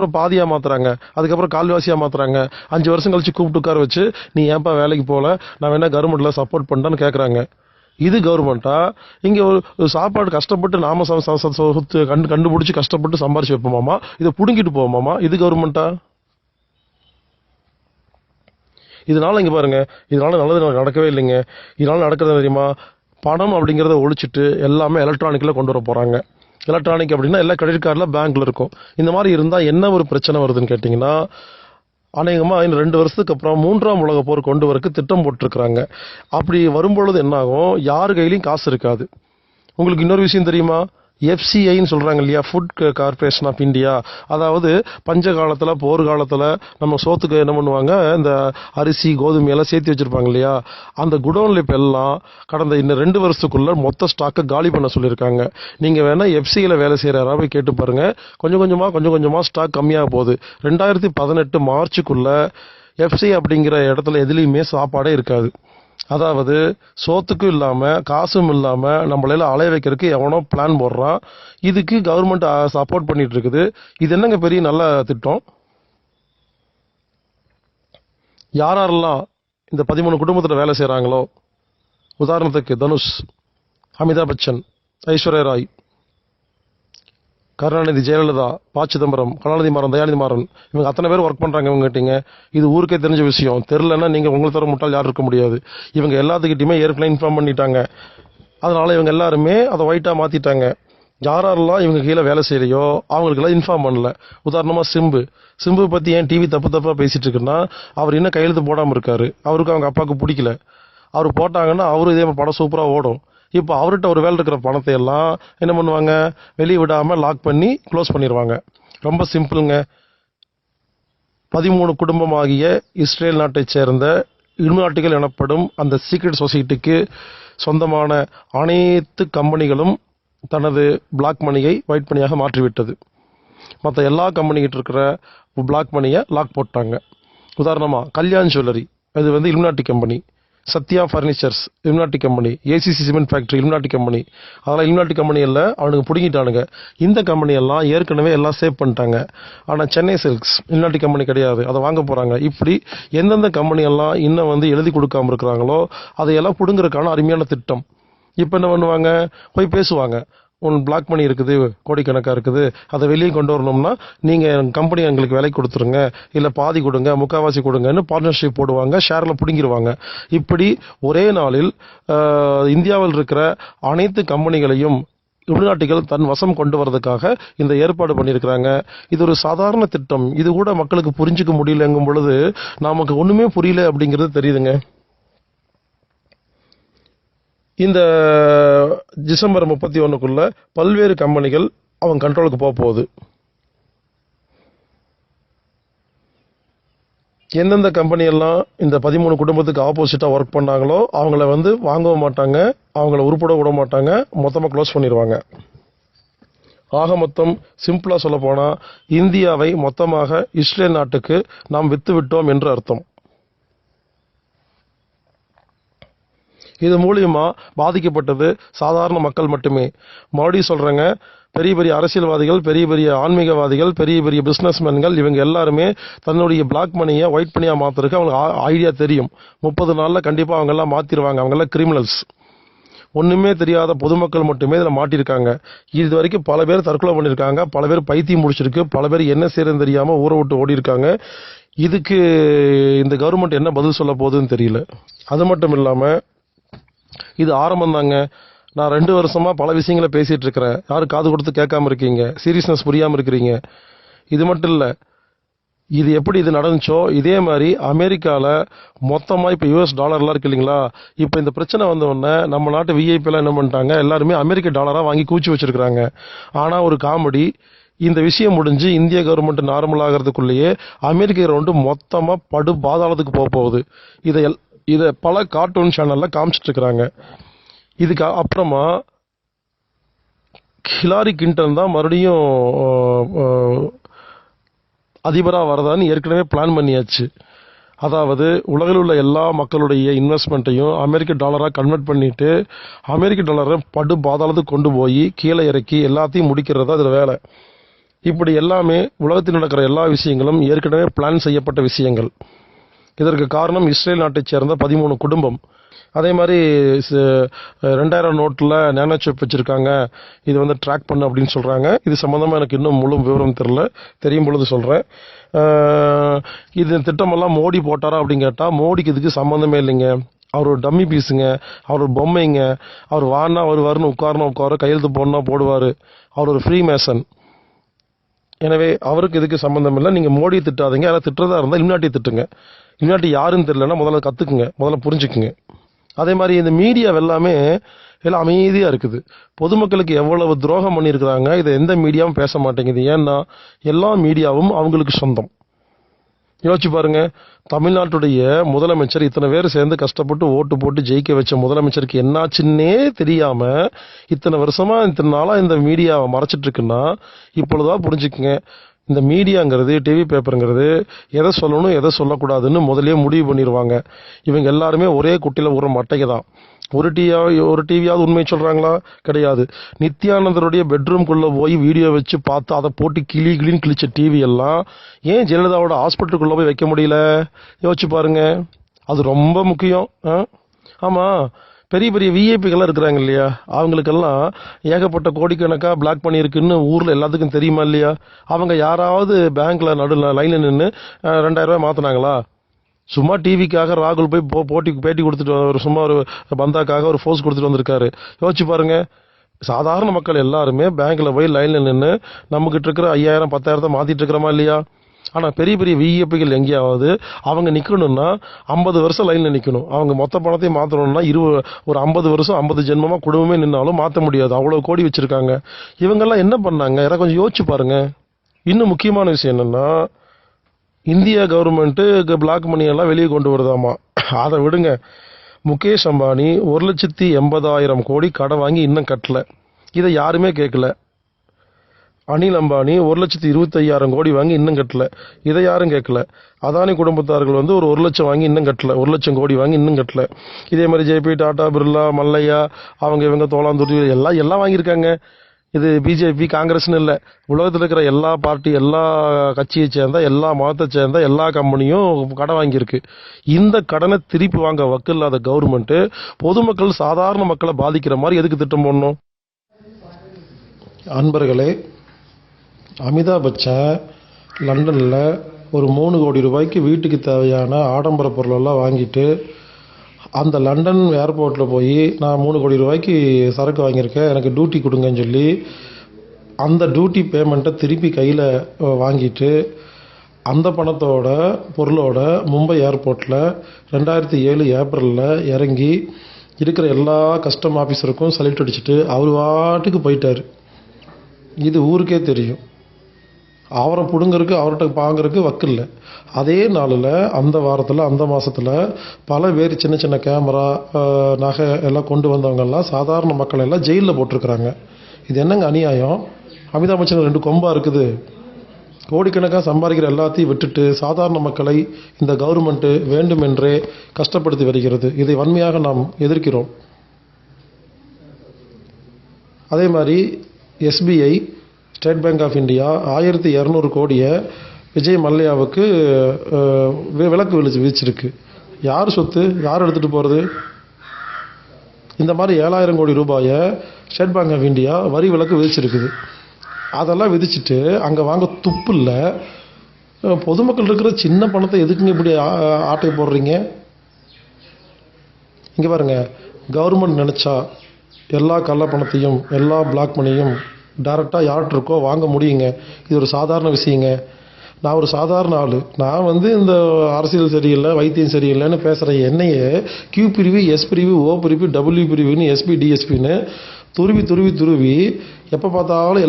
அப்புறம் பாதியா மாத்துறாங்க, அதுக்கப்புறம் கால்வாசியா மாத்துறாங்க. 5 வருஷம் கழிச்சு கூப்பிட்டு உட்கார வச்சு, நீ ஏன்பா வேலைக்கு போல, நான் வேணா கவர்மெண்ட்ல சப்போர்ட் பண்றேன்னு கேட்கறாங்க. இது கவர்மெண்டா? இங்க ஒரு சாப்பாடு கஷ்டப்பட்டு நாம சொத்து கண்டுபிடிச்சு கஷ்டப்பட்டு சம்பாரிச்சு வைப்போமாமா, இதை புடுங்கிட்டு போவோமாமா? இது கவர்மெண்டா? இதனால இங்க பாருங்க, இதனால நல்லது நடக்கவே இல்லைங்க. இதனால நடக்கிறது தெரியுமா? பணம் அப்படிங்கிறத ஒழிச்சிட்டு எல்லாமே எலக்ட்ரானிக்ல கொண்டு வர போறாங்க. எலக்ட்ரானிக் அப்படின்னா எல்லா கிரெடிட் கார்டுல பேங்க்ல இருக்கும். இந்த மாதிரி இருந்தா என்ன ஒரு பிரச்சனை வருதுன்னு கேட்டீங்கன்னா, அநேகமா இன்னும் 2 வருஷத்துக்கு அப்புறம் 3ஆம் உலக போர் கொண்டு வரக்கு திட்டம் போட்டிருக்கிறாங்க. அப்படி வரும்பொழுது என்ன ஆகும்? யார் கையிலயும் காசு இருக்காது. உங்களுக்கு இன்னொரு விஷயம் தெரியுமா? எஃப்சிஐன்னு சொல்றாங்க இல்லையா, ஃபுட் கார்பரேஷன் ஆஃப் இந்தியா. அதாவது பஞ்ச காலத்துல, போர் காலத்துல நம்ம சோத்துக்கு என்ன பண்ணுவாங்க, இந்த அரிசி கோதுமை எல்லாம் சேர்த்து வச்சிருப்பாங்க இல்லையா, அந்த குடோன்ல இப்ப எல்லாம் கடந்த இன்னும் 2 வருஷத்துக்குள்ள மொத்த ஸ்டாக்கை காலி பண்ண சொல்லியிருக்காங்க. நீங்க வேணா எஃப்சிஐல வேலை செய்யற யாராவது கேட்டு பாருங்க. கொஞ்சம் கொஞ்சமா ஸ்டாக் கம்மியாக போகுது. 2018 மார்ச்சுக்குள்ள எஃப்சிஐ அப்படிங்கிற இடத்துல எதுலையுமே சாப்பாடே இருக்காது. அதாவது சோத்துக்கும் இல்லாம காசும் இல்லாம நம்மளால அலைய வைக்கிறதுக்கு எவனோ பிளான் போடுறான். இதுக்கு கவர்மெண்ட் சப்போர்ட் பண்ணிட்டு இருக்குது. இது என்னங்க பெரிய நல்ல திட்டம்? யாரெல்லாம் இந்த 13 குடும்பத்துல வேலை செய்யறாங்களோ, உதாரணத்துக்கு தனுஷ், அமிதாப் பச்சன், ஐஸ்வர்யா ராய், கருணாநிதி, ஜெயலலிதா, ப. சிதம்பரம், கலாநிதி மாறன், தயாநிதி மாறன், இவங்க அத்தனை பேர் ஒர்க் பண்றாங்க. இவங்க கிட்டீங்க இது ஊருக்கே தெரிஞ்ச விஷயம். தெரியலன்னா நீங்க உங்களை தர முட்டால் யாரும் இருக்க முடியாது. இவங்க எல்லாத்துக்கிட்டையுமே ஏற்கனவே இன்ஃபார்ம் பண்ணிட்டாங்க. அதனால இவங்க எல்லாருமே அதை ஒயிட்டா மாத்திட்டாங்க. யாரெல்லாம் இவங்க கீழே வேலை செய்யலையோ அவங்களுக்கெல்லாம் இன்ஃபார்ம் பண்ணல. உதாரணமா சிம்பு பத்தி ஏன் டிவி தப்பா பேசிட்டு இருக்குன்னா, அவர் இன்னும் கையெழுத்து போடாம இருக்காரு. அவருக்கு அவங்க அப்பாவுக்கு பிடிக்கல. அவர் போட்டாங்கன்னா அவரும் இதே படம் சூப்பரா ஓடும். இப்போ அவர்கிட்ட ஒரு வேலை இருக்கிற பணத்தை எல்லாம் என்ன பண்ணுவாங்க, வெளியே விடாம லாக் பண்ணி க்ளோஸ் பண்ணிடுவாங்க. ரொம்ப சிம்பிளுங்க. 13 குடும்பமாகிய இஸ்ரேல் நாட்டைச் சேர்ந்த இலுமினாட்டிகள் எனப்படும் அந்த சீக்ரெட் சொசைட்டிக்கு சொந்தமான அனைத்து கம்பெனிகளும் தனது பிளாக் மணியை ஒயிட் மணியாக மாற்றிவிட்டது. மற்ற எல்லா கம்பெனிகிட்ட இருக்கிற பிளாக் மணியை லாக் போட்டாங்க. உதாரணமா கல்யாண் ஜுவல்லரி, அது Illuminati company. Sathya furnitures Illuminati company. ACC cement factory Illuminati company. அதெல்லாம் இலுமினாட்டி கம்பெனி இல்ல, அவனுக்கு பிடிங்கிட்டானுங்க. இந்த கம்பெனி எல்லாம் ஏற்கனவே எல்லாம் சேவ் பண்ணிட்டாங்க. ஆனா சென்னை சில்க்ஸ் இலுமினாட்டி கம்பெனி கிடையாது, அதை வாங்க போறாங்க. இப்படி எந்தெந்த கம்பெனி எல்லாம் இன்னும் எழுதி கொடுக்காம இருக்கிறாங்களோ அதையெல்லாம் புடுங்குறதுக்கான அருமையான திட்டம். இப்ப என்ன பண்ணுவாங்க, போய் பேசுவாங்க. உன் பிளாக் மணி இருக்குது, கோடிக்கணக்கா இருக்குது, அதை வெளியே கொண்டு வரணும்னா நீங்க கம்பெனி எங்களுக்கு விலை கொடுத்துருங்க, இல்ல பாதி கொடுங்க, முக்காவாசி கொடுங்கன்னு பார்ட்னர்ஷிப் போடுவாங்க, ஷேர்ல பிடுங்கிடுவாங்க. இப்படி ஒரே நாளில் இந்தியாவில் இருக்கிற அனைத்து கம்பெனிகளையும் உள்நாட்டிகள் தன் வசம் கொண்டு வரதுக்காக இந்த ஏற்பாடு பண்ணியிருக்கிறாங்க. இது ஒரு சாதாரண திட்டம். இது கூட மக்களுக்கு புரிஞ்சுக்க முடியலங்கும் பொழுது நமக்கு ஒண்ணுமே புரியல அப்படிங்கிறது தெரியுதுங்க. இந்த டிசம்பர் 31க்குள்ள பல்வேறு கம்பெனிகள் அவங்க கண்ட்ரோலுக்கு போக போகுது. எந்தெந்த கம்பெனி எல்லாம் இந்த 13 குடும்பத்துக்கு ஆப்போசிட்டா ஒர்க் பண்ணாங்களோ அவங்கள வாங்கவும் மாட்டாங்க, அவங்கள உருப்பட விட மாட்டாங்க, மொத்தமா க்ளோஸ் பண்ணிடுவாங்க. ஆக மொத்தம் சிம்பிளா சொல்ல போனா இந்தியாவை மொத்தமாக இஸ்ரேல் நாட்டுக்கு நாம் வித்து விட்டோம் என்று அர்த்தம். இது மூலியமா பாதிக்கப்பட்டது சாதாரண மக்கள் மட்டுமே. மறுபடியும் சொல்றேங்க, பெரிய பெரிய அரசியல்வாதிகள், பெரிய பெரிய ஆன்மீகவாதிகள், பெரிய பெரிய பிசினஸ்மேன்கள், இவங்க எல்லாருமே தன்னுடைய பிளாக் மணியை ஒயிட் மணியா மாத்துறதுக்கு அவங்களுக்கு ஐடியா தெரியும். 30 நாள்ல கண்டிப்பா அவங்க எல்லாம் மாத்திருவாங்க. அவங்க எல்லாம் கிரிமினல்ஸ். ஒண்ணுமே தெரியாத பொதுமக்கள் மட்டுமே இதுல மாட்டிருக்காங்க. இது வரைக்கும் பல பேர் தற்கொலை பண்ணிருக்காங்க, பல பேர் பைத்தியம் முடிச்சிருக்கு, பல பேர் என்ன செய்யறதுன்னு தெரியாம ஊரை விட்டு ஓடி இருக்காங்க. இதுக்கு இந்த கவர்மெண்ட் என்ன பதில் சொல்ல போகுதுன்னு தெரியல. அது மட்டும் இல்லாம இது ஆரம்பம் தாங்க. நான் 2 வருஷமா பல விஷயங்களை பேசிட்டு இருக்கிறேன். யாரும் காது கொடுத்து கேட்காம இருக்கீங்க, சீரியஸ்னஸ் புரியாம இருக்கிறீங்க. இது மட்டும் இல்ல, இது எப்படி இது நடந்துச்சோ இதே மாதிரி அமெரிக்கால மொத்தமா இப்ப US டாலர்லாம் இருக்கு இல்லைங்களா, இப்ப இந்த பிரச்சனை வந்த உடனே நம்ம நாட்டு விஐபி எல்லாம் என்ன பண்ணிட்டாங்க, எல்லாருமே அமெரிக்க டாலரா வாங்கி கூச்சி வச்சிருக்காங்க. ஆனா ஒரு காமெடி, இந்த விஷயம் முடிஞ்சு இந்திய கவர்மெண்ட் நார்மல் ஆகிறதுக்குள்ளேயே அமெரிக்க கிரவுண்ட் மொத்தமா படு பாதாளத்துக்கு போக போகுது. இதை பல கார்ட்டூன் சேனல்ல காமிச்சிட்டு இருக்கிறாங்க. இதுக்கு அப்புறமா ஹிலாரி கிளின்டன் தான் மறுபடியும் அதிபரா வரதான்னு ஏற்கனவே பிளான் பண்ணியாச்சு. அதாவது உலகில் உள்ள எல்லா மக்களுடைய இன்வெஸ்ட்மெண்ட்டையும் அமெரிக்க டாலரா கன்வெர்ட் பண்ணிட்டு அமெரிக்க டாலரை படு பாதாளத்துக்கு கொண்டு போய் கீழே இறக்கி எல்லாத்தையும் முடிக்கிறதா இதுல வேலை. இப்படி எல்லாமே உலகத்தில் நடக்கிற எல்லா விஷயங்களும் ஏற்கனவே பிளான் செய்யப்பட்ட விஷயங்கள். இதற்கு காரணம் இஸ்ரேல் நாட்டைச் சேர்ந்த 13 குடும்பம். அதே மாதிரி 2000 நோட்டில் நேனோ சிப் வச்சுருக்காங்க, இது வந்து ட்ராக் பண்ணு அப்படின்னு சொல்கிறாங்க. இது சம்மந்தமாக எனக்கு இன்னும் முழு விவரம் தெரியும் பொழுது சொல்கிறேன். இது திட்டமெல்லாம் மோடி போட்டாரா அப்படின்னு கேட்டால் மோடிக்கு இதுக்கு சம்மந்தமே இல்லைங்க. அவர் ஒரு டம்மி பீஸுங்க, அவர் ஒரு பொம்மைங்க. அவர் வானா வருவாருன்னு உட்கார கையெழுத்து போடனா போடுவார். அவர் ஒரு ஃப்ரீ மேசன். எனவே அவருக்கு இதுக்கு சம்மந்தம் இல்லை. நீங்கள் மோடியை திட்டாதீங்க. யாராவது திட்டுறதா இருந்தால் இம்னாட்டியை திட்டுங்க. இம்னாட்டி யாருன்னு தெரியலன்னா முதல்ல கற்றுக்குங்க, முதல்ல புரிஞ்சுக்குங்க. அதே மாதிரி இந்த மீடியா எல்லாமே எல்லாம் அமைதியாக இருக்குது. பொதுமக்களுக்கு எவ்வளவு துரோகம் பண்ணியிருக்கிறாங்க, இதை எந்த மீடியாவும் பேச மாட்டேங்குது. ஏன்னா எல்லா மீடியாவும் அவங்களுக்கு சொந்தம். யோசிச்சு பாருங்க, தமிழ்நாட்டுடைய முதலமைச்சர் இத்தனை பேர் சேர்ந்து கஷ்டப்பட்டு ஓட்டு போட்டு ஜெயிக்க வச்ச முதலமைச்சருக்கு என்னாச்சுன்னே தெரியாம இத்தனை வருஷமா இத்தனை நாளா இந்த மீடியாவை மறைச்சிட்டு இருக்குன்னா இப்பொழுதுதான் புரிஞ்சுக்குங்க. இந்த மீடியாங்கிறது, டிவி பேப்பருங்கிறது எதை சொல்லணும் எதை சொல்லக்கூடாதுன்னு முதலே முடிவு பண்ணிடுவாங்க. இவங்க எல்லாருமே ஒரே குட்டியில் ஊற மட்டைக்கு தான். ஒரு டிவியாவது உண்மை சொல்கிறாங்களா? கிடையாது. நித்யானந்தருடைய பெட்ரூம்குள்ளே போய் வீடியோ வச்சு பார்த்து அதை போட்டு கிளின்னு கிழிச்ச டிவி எல்லாம் ஏன் ஜெயலலிதாவோட ஹாஸ்பிட்டலுக்குள்ளே போய் வைக்க முடியல? யோசிச்சு பாருங்க. அது ரொம்ப முக்கியம். ஆமாம், பெரிய பெரிய விஐபிகள்லாம் இருக்கிறாங்க இல்லையா, அவங்களுக்கெல்லாம் ஏகப்பட்ட கோடிக்கணக்காக பிளாக் பண்ணியிருக்குன்னு ஊரில் எல்லாத்துக்கும் தெரியுமா இல்லையா? அவங்க யாராவது பேங்க்கில் லைனில் நின்று 2000 ரூபாய் மாற்றினாங்களா? சும்மா டிவிக்காக ராகுல் போய் பேட்டி கொடுத்துட்டு சும்மா ஒரு பந்தாக்காக ஒரு ஃபோர்ஸ் கொடுத்துட்டு வந்திருக்காரு. யோசிச்சு பாருங்க. சாதாரண மக்கள் எல்லாருமே பேங்க்கில் போய் லைனில் நின்று நம்மகிட்ட இருக்கிற 5000 10,000 மாற்றிட்டு இருக்கிறோமா இல்லையா? ஆனால் பெரிய பெரிய விஐபிகள் எங்கேயாவது அவங்க நிற்கணும்னா 50 வருஷம் லைனில் நிற்கணும். அவங்க மொத்த பணத்தையும் மாற்றணும்னா ஒரு 50 வருஷம் 50 ஜென்மமாக குடும்பமே நின்னாலும் மாற்ற முடியாது. அவ்வளோ கோடி வச்சுருக்காங்க. இவங்கெல்லாம் என்ன பண்ணாங்க? யாராவது கொஞ்சம் யோசிச்சு பாருங்க. இன்னும் முக்கியமான விஷயம் என்னென்னா, இந்தியா கவர்மெண்ட்டு பிளாக் மணியெல்லாம் வெளியே கொண்டு வருதாமா. அதை விடுங்க. முகேஷ் அம்பானி 1,80,000 கோடி கடன் வாங்கி இன்னும் கட்டல. இதை யாருமே கேட்கல. அனில் அம்பானி 1,25,000 கோடி வாங்கி இன்னும் கட்டல. இதை யாரும் கேட்கல. அதானி குடும்பத்தார்கள் வந்து ஒரு 1 லட்சம் வாங்கி இன்னும் கட்டல. 1 லட்சம் கோடி வாங்கி இன்னும் கட்டல. இதே மாதிரி ஜேபி, டாடா, பிர்லா, மல்லையா, இவங்க தோளாந்துருத்தி எல்லாம் வாங்கியிருக்காங்க. இது பிஜேபி காங்கிரஸ்னு இல்லை, உலகத்தில் இருக்கிற எல்லா பார்ட்டி, எல்லா கட்சியை சேர்ந்த, எல்லா மதத்தை சேர்ந்த எல்லா கம்பெனியும் கடன் வாங்கியிருக்கு. இந்த கடனை திருப்பி வாங்க வக்கில்லாத கவர்மெண்ட்டு பொதுமக்கள் சாதாரண மக்களை பாதிக்கிற மாதிரி எதுக்கு திட்டம் போடணும்? அன்பர்களே, அமிதாப் பச்சன் லண்டனில் ஒரு 3 கோடி ரூபாய்க்கு வீட்டுக்கு தேவையான ஆடம்பர பொருளெல்லாம் வாங்கிட்டு அந்த லண்டன் ஏர்போர்ட்டில் போய் நான் 3 கோடி ரூபாய்க்கு சரக்கு வாங்கியிருக்கேன், எனக்கு டியூட்டி கொடுங்கன்னு சொல்லி அந்த டியூட்டி பேமெண்ட்டை திருப்பி கையில் வாங்கிட்டு அந்த பொருளோட மும்பை ஏர்போர்ட்டில் 2007 ஏப்ரலில் இறங்கி இருக்கிற எல்லா கஸ்டம் ஆஃபீஸருக்கும் சல்யூட் அடிச்சுட்டு அவர் வாட்டுக்கு போயிட்டார். இது ஊருக்கே தெரியும். அவரை பிடுங்கிறதுக்கு அவர்கிட்ட வாங்குறதுக்கு வக்கில்லை. அதே நாளில் அந்த வாரத்தில் அந்த மாதத்தில் பல பேர் சின்ன சின்ன கேமரா நகை எல்லாம் கொண்டு வந்தவங்கெல்லாம் சாதாரண மக்கள் எல்லாம் ஜெயிலில் போட்டிருக்கிறாங்க. இது என்னங்க அநியாயம்? அமிதாப் பச்சன் 2 கொம்பா இருக்குது. கோடிக்கணக்காக சம்பாதிக்கிற எல்லாத்தையும் விட்டுட்டு சாதாரண மக்களை இந்த கவர்மெண்ட்டு வேண்டுமென்றே கஷ்டப்படுத்தி வருகிறது. இதை வன்மையாக நாம் எதிர்க்கிறோம். அதே மாதிரி SBI, state bank of India 1200 கோடியை விஜய் மல்லையாவுக்கு விலக்கு விதிச்சிருக்கு. யார் சொத்து? யார் எடுத்துகிட்டு போகிறது? இந்த மாதிரி 7000 கோடி ரூபாயை ஸ்டேட் பேங்க் ஆஃப் இந்தியா வரி விலக்கு விதிச்சிருக்குது. அதெல்லாம் விதிச்சுட்டு அங்கே வாங்க துப்பு இல்லை. பொதுமக்கள் இருக்கிற சின்ன பணத்தை எதுக்குங்க இப்படி ஆட்டை போடுறீங்க? இங்கே பாருங்க, கவர்மெண்ட் நினச்சா எல்லா கள்ள பணத்தையும் எல்லா பிளாக் மணியும் டைரெக்டாக யார்கிட்ட இருக்கோ வாங்க முடியுங்க. இது ஒரு சாதாரண விஷயங்க. நான் ஒரு சாதாரண ஆள். நான் இந்த அரசியல் சரியில்லை, வைத்தியம் சரியில்லைன்னு பேசுகிற என்னையே கியூ பிரிவு, எஸ் பிரிவு, ஓ பிரிவு, டபிள்யூ பிரிவுன்னு, எஸ்பி, டிஎஸ்பின்னு துருவி எப்போ பார்த்தாலும் எல்லா